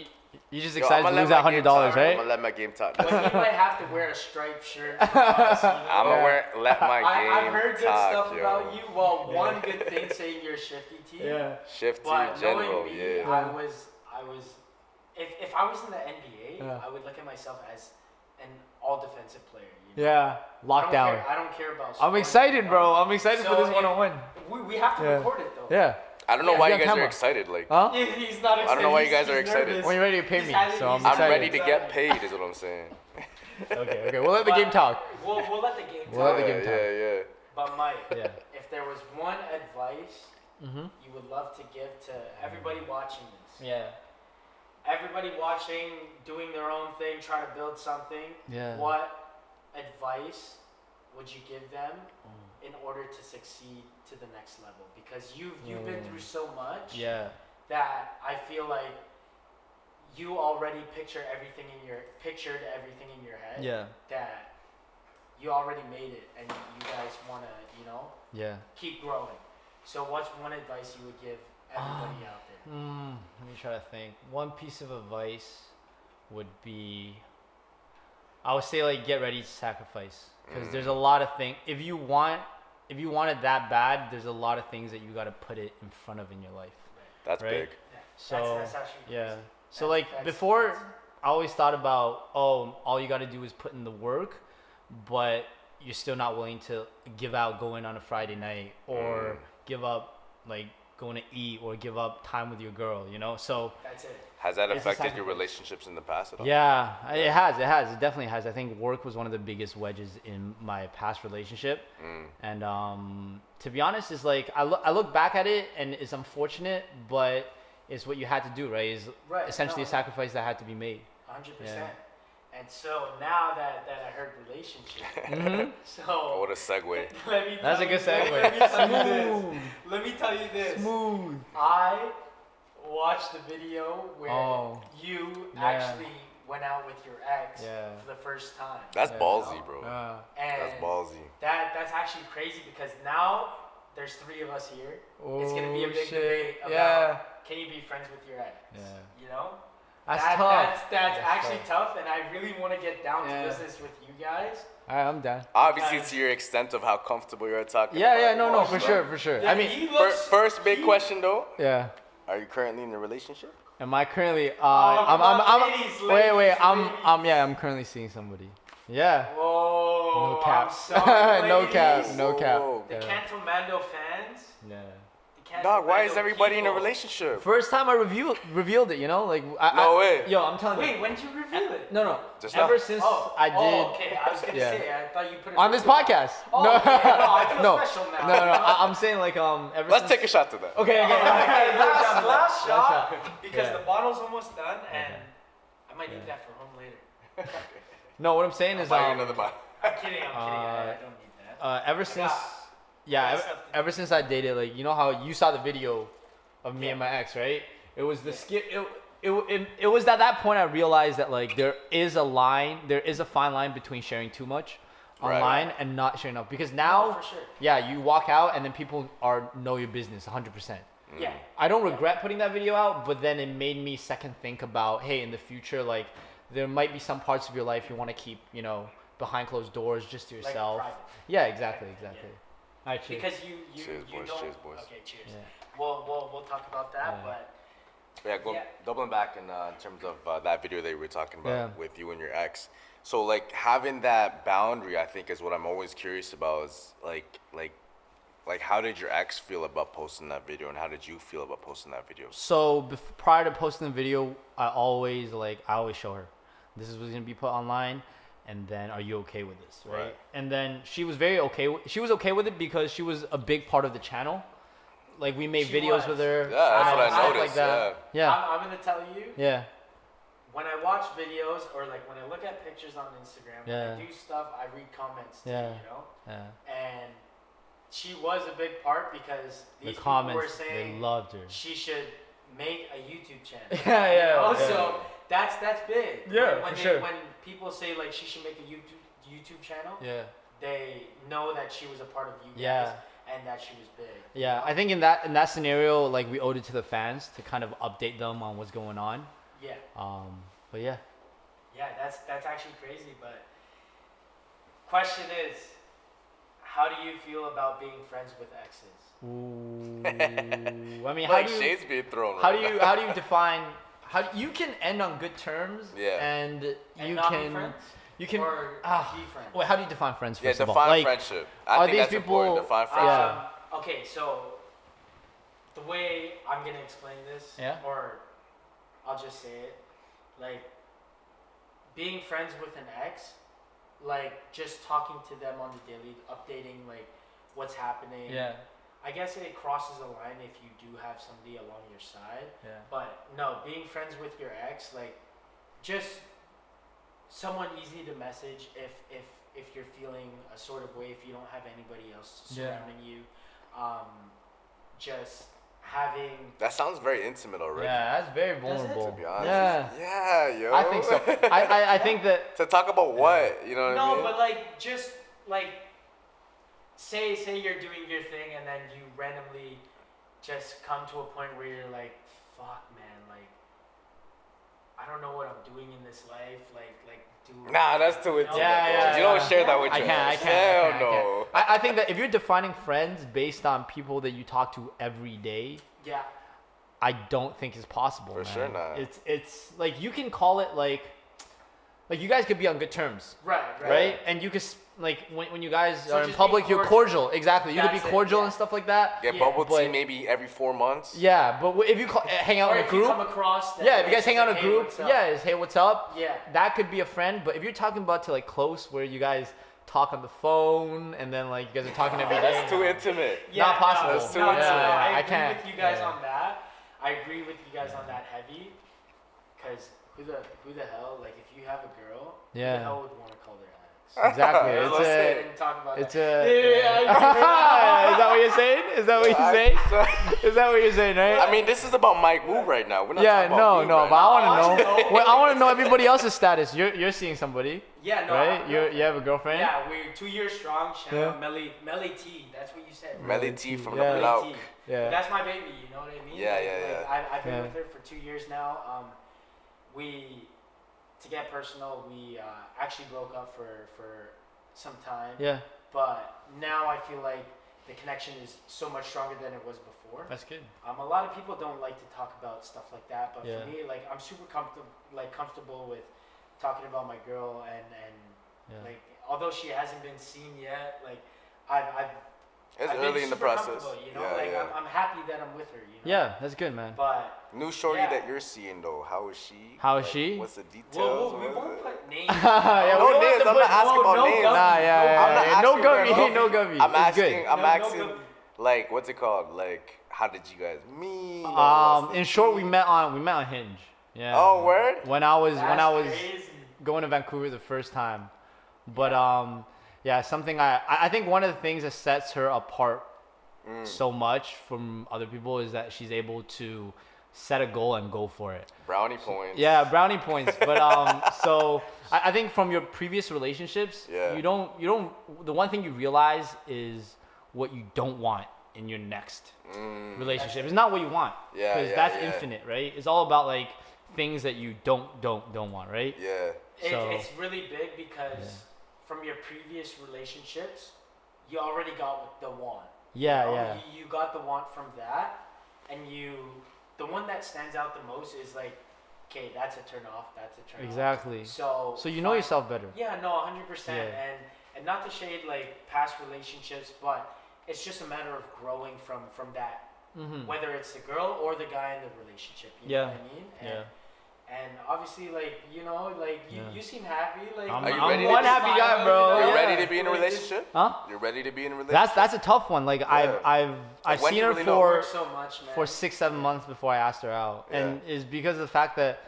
You just Yo, excited I'ma to let lose my that game $100, talk. right? I'm gonna let my game talk. But he might have to wear a striped shirt. For us, you know? I'm gonna let my game I've heard good talk, stuff yo. about you. Well, one good thing saying you're a shifty team. Shifty But general, knowing me, yeah. I was. If I was in the NBA, I would look at myself as an all defensive player. You know? Yeah. Lockdown. I don't care about. I'm scoring, excited, you know? bro. I'm excited for So this one-on-one. We have to Yeah. record it though. Yeah. I don't know Yeah, why we you got guys are camera. excited. Like, Huh? He's not excited. I don't know why you guys he's are excited. nervous. When you're ready to pay me, He's so I'm he's I'm excited. ready to get paid, is what I'm saying. Okay. We'll let the game talk. We'll let the game talk. We'll let the game talk. Yeah. But Mike, Yeah. if there was one advice Mm-hmm. you would love to give to everybody watching this, Yeah. everybody watching, doing their own thing, trying to build something, Yeah. what advice would you give them in order to succeed to the next level? Because you've been through so much that I feel like you already pictured everything in your head. Yeah. That you already made it, and you guys want to, keep growing. So what's one advice you would give everybody out there? Let me try to think. One piece of advice would be, I would say, like, get ready to sacrifice, because there's a lot of things. If you want it that bad, there's a lot of things that you got to put it in front of in your life. That's big. Yeah. So that's actually So like before, I always thought about, all you got to do is put in the work, but you're still not willing to give out going on a Friday night, or give up like going to eat, or give up time with your girl, So that's it. Has that affected your relationships in the past at all? Yeah, it has. It definitely has. I think work was one of the biggest wedges in my past relationship. And to be honest, it's like I look back at it, and it's unfortunate, but it's what you had to do, right? It's essentially a sacrifice that had to be made. 100%. Yeah. And so now that I heard relationship, so what a segue. That's a good segue. Let me tell you this. Smooth. I watched the video where you actually went out with your ex for the first time. That's ballsy, bro. And that's ballsy. That's actually crazy, because now there's 3 of us here. It's gonna be a big debate about can you be friends with your ex? That's tough. That's actually tough, and I really want to get down to business with you guys. All right, I'm down. Obviously, to your extent of how comfortable you're talking. No, for sure. Yeah, I mean, first big question though. Yeah. Are you currently in a relationship? Am I currently? I'm currently seeing somebody. Yeah. Whoa. No cap. No cap. The Cantomando fans. Yeah. Dog, why is everybody in a relationship? First time I revealed it, like no way. Yo, I'm telling you. Wait, when did you reveal it? No. Just ever since I did. Okay, I was gonna say. I thought you put it on this podcast. I feel special now. No. I'm saying like ever. Let's take a shot to that. Okay. Last shot. Because the bottle's almost done, and I might need that for home later. No, what I'm saying is another bottle. I'm kidding. I don't need that. Ever since I dated, like, you know how you saw the video of me and my ex, right? It was the skit. It was at that point I realized that like there is a fine line between sharing too much online and not sharing enough. Because now, for sure. You walk out and then people know your business 100%. Yeah. I don't regret putting that video out, but then it made me second think about, hey, in the future, like there might be some parts of your life you want to keep, behind closed doors, just to yourself. Like Yeah, exactly. Yeah. All right, cheers. Because you cheers, boys. don't. Cheers, boys. Okay, cheers. Yeah. We'll talk about that, but. Doubling back in terms of that video that you were talking about with you and your ex. So like having that boundary, I think is what I'm always curious about. Is like how did your ex feel about posting that video, and how did you feel about posting that video? So prior to posting the video, I always show her, this is what's gonna be put online, and then are you okay with this, right? And then she was very okay. She was okay with it because she was a big part of the channel. Like we made videos with her. Yeah, that's what I noticed. Like that. Yeah. I'm gonna tell you. Yeah. When I watch videos or like when I look at pictures on Instagram, when I do stuff, I read comments too, Yeah. And she was a big part because these the people comments, were saying they loved her. she should make a YouTube channel. Yeah. So that's big. Yeah, when for sure. When people say like she should make a YouTube channel, they know that she was a part of you guys and that she was big. Yeah, I think in that scenario, like we owed it to the fans to kind of update them on what's going on. Yeah. But yeah. Yeah, that's actually crazy. But question is, how do you feel about being friends with exes? Ooh. I mean, like shades being thrown. How do you define? You can end on good terms. Yeah. And you not can. Be friends? You can be friends. Wait, how do you define friends? First of all, define friendship. I think that's important. Define friendship. Okay, so the way I'm gonna explain this, or I'll just say it, like being friends with an ex, like just talking to them on the daily, updating like what's happening. Yeah. I guess it crosses a line if you do have somebody along your side. Yeah. But no, being friends with your ex, like just someone easy to message if if you're feeling a sort of way, if you don't have anybody else surrounding you, just having. That sounds very intimate already. Yeah, that's very vulnerable. To be honest. Yeah, yo. I think so. I think that to talk about what, you know what I mean? No, but like just like say you're doing your thing and then you randomly just come to a point where you're like, fuck, man, like I don't know what I'm doing in this life, dude. Nah, that's too intimate. Yeah, you don't share that with I your can't. Hell no. I think that if you're defining friends based on people that you talk to every day, I don't think it's possible. For man. sure not. It's like you can call it like you guys could be on good terms. Right. And you could like when you guys So are in public, you're cordial. Exactly. You could be cordial and stuff like that. Get bubble tea maybe every 4 months. Yeah, but if you hang out in a group, if you come across, if you guys hang out in a group, it's hey, what's up? Yeah. That could be a friend. But if you're talking about to like close, where you guys talk on the phone and then like you guys are talking every day. That's too intimate. Not possible. That's too intimate. I agree can't. with you guys on that. I agree with you guys on that heavy. Because who the hell, like if you have a girl, who the hell would want to call their ex? Exactly. Talk about Is that. that what you're saying? Is that what you're saying? Is that what you're saying, right? I mean, this is about Mike Wu right now. We're not talking about me right but now. I want to know. Well, I want to know everybody else's status. You're seeing somebody. Yeah, no. Right? You have a girlfriend? Yeah, we're 2 years strong. Shout out Melly T. That's what you said. Melly T from the Melly block. T. Yeah. That's my baby. You know what I mean? Yeah. I've been with her for 2 years now. To get personal, we actually broke up for some time. Yeah. But now I feel like the connection is so much stronger than it was before. That's good. A lot of people don't like to talk about stuff like that, but Yeah. for me, like I'm super comfortable with talking about my girl and like although she hasn't been seen yet, like I've It's been early in the super process. comfortable, you know, I'm happy that I'm with her, you know. Yeah, that's good, man. But new shorty that you're seeing though, how is she? How is she? What's the details? well, we won't put names. No names. I'm not asking about names. I'm not asking No about gubby. No gubby. I'm It's asking. good. I'm No asking. gubby. Like, what's it called? Like, how did you guys meet? In short, we met on Hinge. Yeah. Oh, word? When I was Crazy. going to Vancouver the first time, but something I think one of the things that sets her apart so much from other people is that she's able to set a goal and go for it. Brownie points. Yeah, brownie points. But so I think from your previous relationships, you don't. The one thing you realize is what you don't want in your next relationship. It's not what you want. Because that's infinite, right? It's all about like things that you don't want, right? Yeah. It's really big because from your previous relationships, you already got the want. Yeah. You got the want from that, and the one that stands out the most is like, okay, that's a turn off, that's a turn off. Exactly. So you know yourself better. Yeah, no, 100%. And not to shade like past relationships, but it's just a matter of growing from that. Mm-hmm. Whether it's the girl or the guy in the relationship. You know what I mean? And obviously, like, you know, like, you seem happy. Like, Are you I'm ready one happy guy, bro. You're ready to be in a relationship? Huh? You're ready to be in a relationship? That's a tough one. Like, I've when seen you her really know? so much, man. for 6-7 months before I asked her out. And it's because of the fact that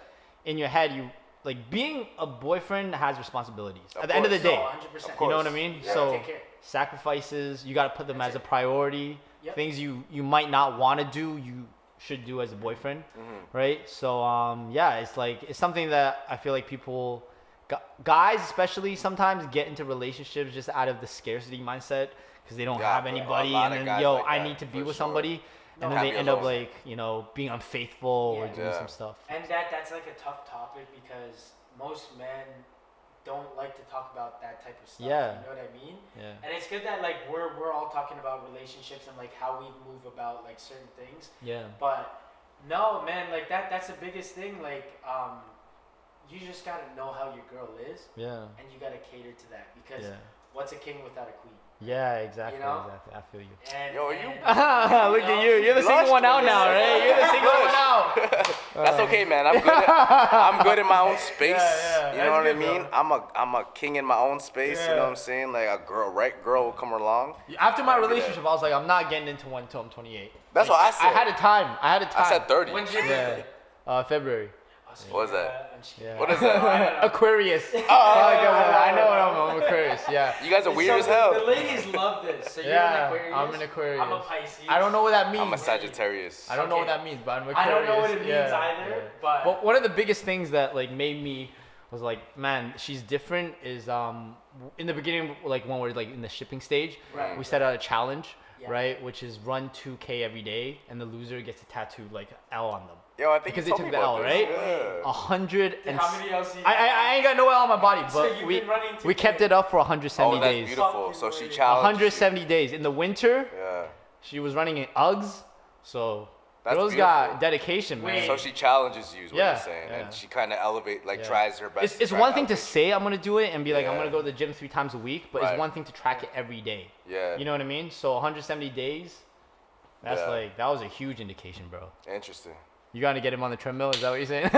in your head, you, like, being a boyfriend has responsibilities. At the end of the day. No, 100%. You know what I mean? You So take care. sacrifices, you got to put them as a priority. Yep. Things you might not want to do, you should do as a boyfriend, right? So it's like it's something that I feel like people, guys especially, sometimes get into relationships just out of the scarcity mindset because they don't have anybody, and then I need to be with somebody, and then they end up like being unfaithful or doing some stuff. And that's like a tough topic because most men don't like to talk about that type of stuff. Yeah. You know what I mean? Yeah. And it's good that like we're all talking about relationships and like how we move about like certain things. Yeah. But no, man, like that's the biggest thing. Like you just gotta know how your girl is. Yeah. And you gotta cater to that because what's a king without a queen? Yeah, exactly. You know? Exactly. I feel you. And, Yo, Look at you. You're the single one out now, right? You're the single one out. That's okay, man. I'm good in my own space. You know what I mean? Bro. I'm a king in my own space. You know what I'm saying? Like a girl will come along. After my relationship, I was like, I'm not getting into one until I'm 28. That's what I said. I had a time. I said 30. When's your birthday? February. What is that? Yeah. What is that? Aquarius. I know what I'm Aquarius. Yeah. You guys are weird as hell. The ladies love this. So you're an Aquarius. I'm an Aquarius. I'm a Pisces. I don't know what that means. I'm a Sagittarius. I don't know what that means, but I'm an I Aquarius. don't know what it means either. But one of the biggest things that like made me was like, man, she's different. Is in the beginning, like when we're like in the shipping stage, we set out a challenge, right, which is run 2K every day, and the loser gets a tattoo like L on them. Yo, I think because they took the L, right? Yeah. 100 and how many L's? I ain't got no L on my body, but So we kept it up for 170 Oh, that's days. beautiful. So she challenged 170 days in the winter. Yeah. She was running in Uggs, so That's girls beautiful. got dedication, man. So she challenges you, is what Yeah, you're saying, yeah. and she kind of tries her best. It's try one thing to elevate say I'm gonna do it and be like I'm Yeah. gonna go to the gym 3 times a week, but Right. it's one thing to track it every day. Yeah. You know what I mean? So 170 days. That's Yeah. that was a huge indication, bro. Interesting. You gotta get him on the treadmill. Is that what you're saying?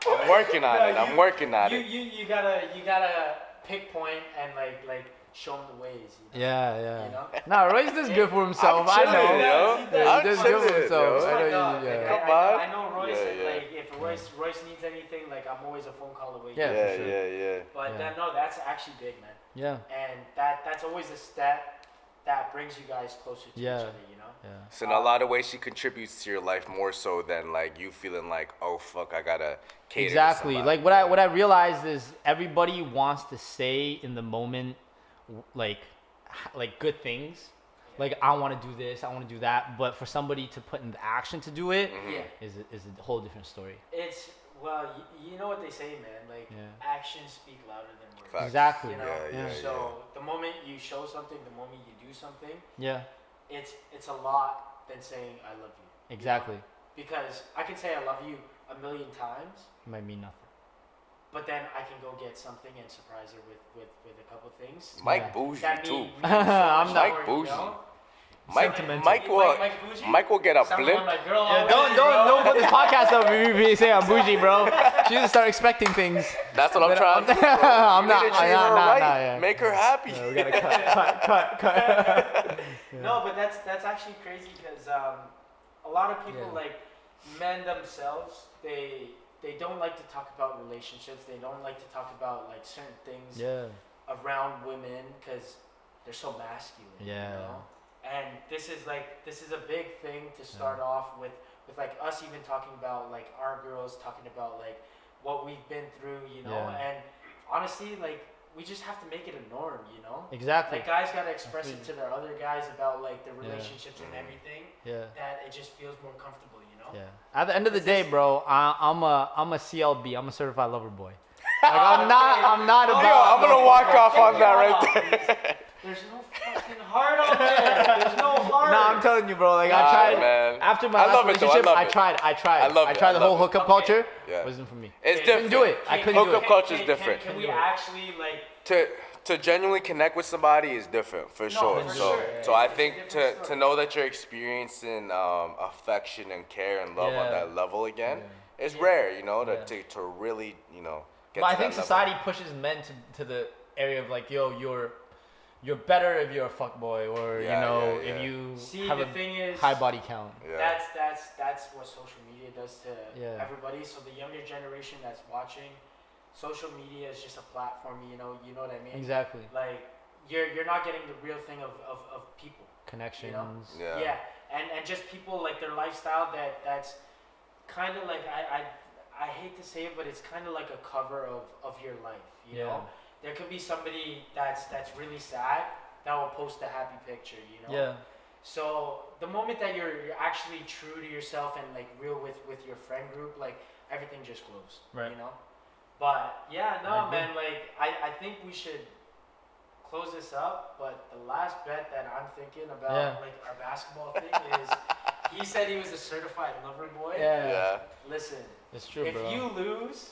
I'm working on it. I'm working on it. You gotta pick point and like show him the ways. You know? Yeah. You know? Nah, Royce does good for himself. I chilling, know. yo. Yeah, he does good for chilling, himself. yo. I know Dog, you. Yeah. Come on. I know Royce. Yeah, And, yeah. like if Royce needs anything, like I'm always a phone call away. Yeah. Yeah, for sure. yeah. But Yeah. then no, that's actually big, man. Yeah. And that's always a step that brings you guys closer to Yeah. each other. You know. Yeah. So in a lot of ways, she contributes to your life more so than like you feeling like, oh fuck, I gotta cater Exactly. to Like somebody. what I realized is everybody wants to say in the moment, like good things. Like I want to do this, I want to do that, but for somebody to put into action to do it Mm-hmm. Yeah. is a whole different story. It's you know what they say, man. Like actions speak louder than words. Facts. Exactly. You know? Yeah. So the moment you show something, the moment you do something, Yeah. it's a lot than saying I love you. Exactly. Because I can say I love you 1,000,000 times, It might mean nothing. but then I can go get something and surprise her with a couple things. Mike Yeah. bougie That too. mean so I'm much not more, bougie. You know? Mike will bougie? Mike will get a Sound blimp. like my girl Yeah, already, don't bro. put this podcast up if you say I'm bougie, bro. She just start expecting things. That's what I'm trying to do. Bro. I'm You not. need to treat her Nah, right. yeah. Make her happy. We gotta cut. No, but that's actually crazy because a lot of people Yeah. like men themselves they don't like to talk about relationships. They don't like to talk about like certain things Yeah. around women because they're so masculine. Yeah. You know? And this is a big thing to start off with like us even talking about like our girls talking about like what we've been through, you know. Yeah. And honestly, like we just have to make it a norm, you know. Exactly. Like guys gotta express it to their other guys about like their relationships and everything. Yeah. That it just feels more comfortable, you know. Yeah. At the end of the day, bro, I'm a CLB. I'm a certified lover boy. Like I'm not about. Yo, I'm gonna walk off on that right there. There's no fucking heart on there. There's no heart. Nah, I'm telling you, bro. Like Nah, I tried. man. After my I last love it, though. I relationship, love I it. tried. I love it. tried the I love whole it. hookup Okay. culture. Yeah. Wasn't for me. It's Okay, different. do it. I couldn't do Hookup it. culture is different. Can we actually like? To genuinely connect with somebody is different for sure. for So sure. so I It's a think different to story. know that you're experiencing affection and care and love on Yeah. that level again is rare. You know, Yeah. to really get But to I think that society level. pushes men to the area of like, yo, you're better if you're a fuckboy, or Yeah, you know, yeah, yeah. if you See, have the a thing is, high body count. Yeah. that's what social media does to Yeah. everybody. So the younger generation that's watching, social media is just a platform. You know what I mean? Exactly. Like you're not getting the real thing of people. Connections. Yeah. And just people like their lifestyle that's kind of like I hate to say it, but it's kind of like a cover of your life. You Yeah. know, there could be somebody that's really sad that will post a happy picture. You know. Yeah. So the moment that you're actually true to yourself and like real with your friend group, like everything just glows. Right. You know. But yeah, I no, agree. man. Like I think we should close this up. But the last bet that I'm thinking about, like our basketball thing, is he said he was a certified lover boy. Yeah. Yeah. Listen, It's true, if bro. you lose,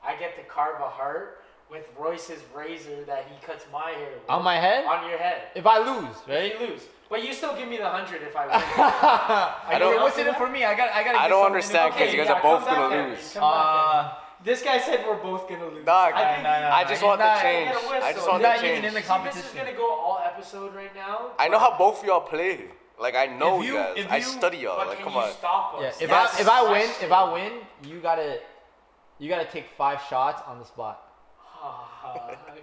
I get to carve a heart with Royce's razor that he cuts my hair with. On my head? On your head. If I lose, right? If you lose. But you still give me the 100 if I win. I don't- What's in it for me? I got. I don't understand because you guys are both come back gonna then. lose. Come back then. This guy said we're both gonna lose. Dog, I think I just want the He's not- change. Get a whistle. I just want He's the not even change. in the See, competition. this is gonna go all episode right now. I know how both of y'all play. Like I know you If guys. I study y'all. But Like can come you on. stop us? Yeah. That's If I the win, you gotta take 5 shots on the spot.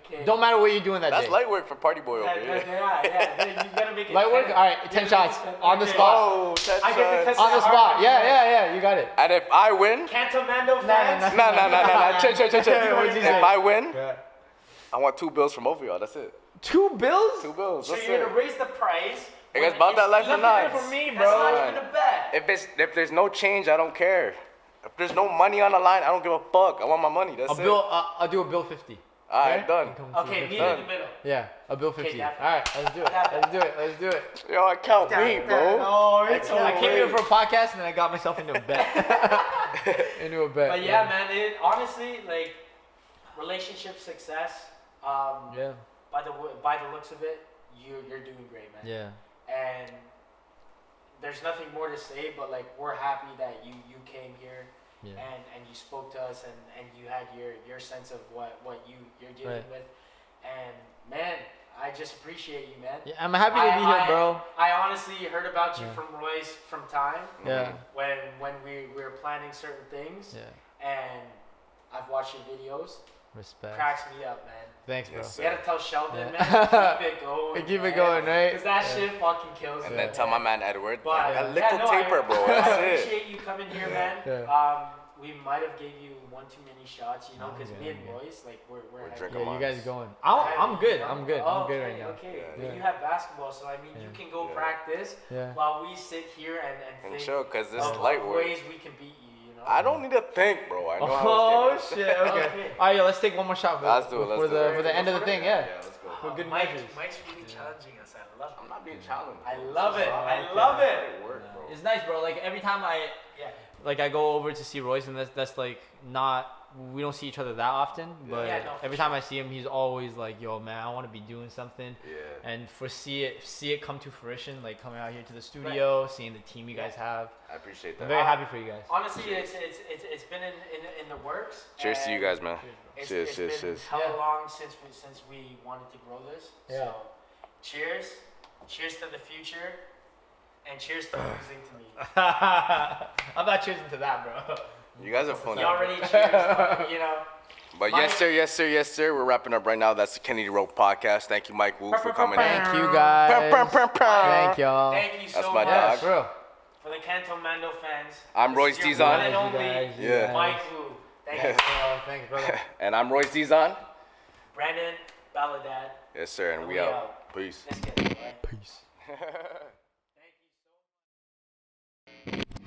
Okay. Don't matter what you're doing that That's day. light work for party boy over here. Yeah. You gotta make it. Light work. 10. All right, 10 shots on the spot. Oh, 10 I get to shots. cut On the spot. Yeah. You got it. And if I win, Cantomando fans. nah. Chill. What'd you If say? I win, Yeah. I want 2 bills from over y'all. That's it. 2 bills? 2 bills. So That's you're it. gonna raise the price. You guys bought that life or not? for me, That's bro. not even a bet. If there's no change, I don't care. If there's no money on the line, I don't give a fuck. I want my money. That's it. I'll do a bill 50. All right, done. Okay, meet in the middle. Yeah, a bill 50. that- All right, let's do it. Yo, I count me, bro. Oh, it's I came here for a podcast and then I got myself into a bet. But yeah, man, it honestly like relationship success. Yeah. By the looks of it, you're doing great, man. Yeah. And there's nothing more to say, but like we're happy that you came here. Yeah. And you spoke to us and you had your sense of what you're dealing Right. with. And man, I just appreciate you, man. Yeah, I'm happy to be here, bro. I honestly heard about you from Royce from time. Yeah. When we were planning certain things. Yeah. And I've watched your videos. Respect. Cracks me up, man. Thanks, bro. Yes, You gotta tell Sheldon, Yeah. man, keep it going. Keep it going, right? Because that shit fucking kills And me. then tell my man Edward, But, a little no, taper, bro. I That's it. appreciate you coming here, man. Yeah. We might have gave you one too many shots, you know, because me and yeah. Royce, like, we're drinking. Yeah, you guys Mars. going. I'm good. I'm good. I'm good right now. Okay, Yeah. but you have basketball, so I mean, you can go practice Yeah. while we sit here and And think chill, cause this of light work. ways we can beat you, you know. I don't need to think, bro. I know how Oh it's shit. Okay. All right, yo, let's take one more shot Let's do it, let's for do the it. for the end of the thing. Yeah. let's go. For good Mike's measures. really challenging us. I love it. I'm not being challenged. I love it. I love it. Work, bro. It's nice, bro. Like every time I go over to see Royce, and that's like not. We don't see each other that often, but Yeah, no, for every time I see him, he's always like, "Yo, man, I want to be doing something." Yeah. And see it come to fruition, like coming out here to the studio, seeing the team you guys have. I appreciate I'm that. very happy for you guys. Honestly, it's been in the works. Cheers to you guys, man. It's Cheers. been hella long since we wanted to grow this. Yeah. So, cheers to the future, and cheers to losing to me. I'm not choosing to that, bro. You guys are funny. You already cheers, but, you know. But Mike- yes, sir. We're wrapping up right now. That's the Kennedy Road Podcast. Thank you, Mike Wu, for coming in. Thank you guys. Thank y'all. Thank you so That's my much dog. Bro. for the Cantomando fans. I'm This Royce is your Dizon. one and You only guys, you Yeah. guys. Mike Wu. Thank you. Thanks, brother. And I'm Royce Dizon. Brandon Baladad. Yes, sir. And we out. Peace. Let's get it, right? Peace.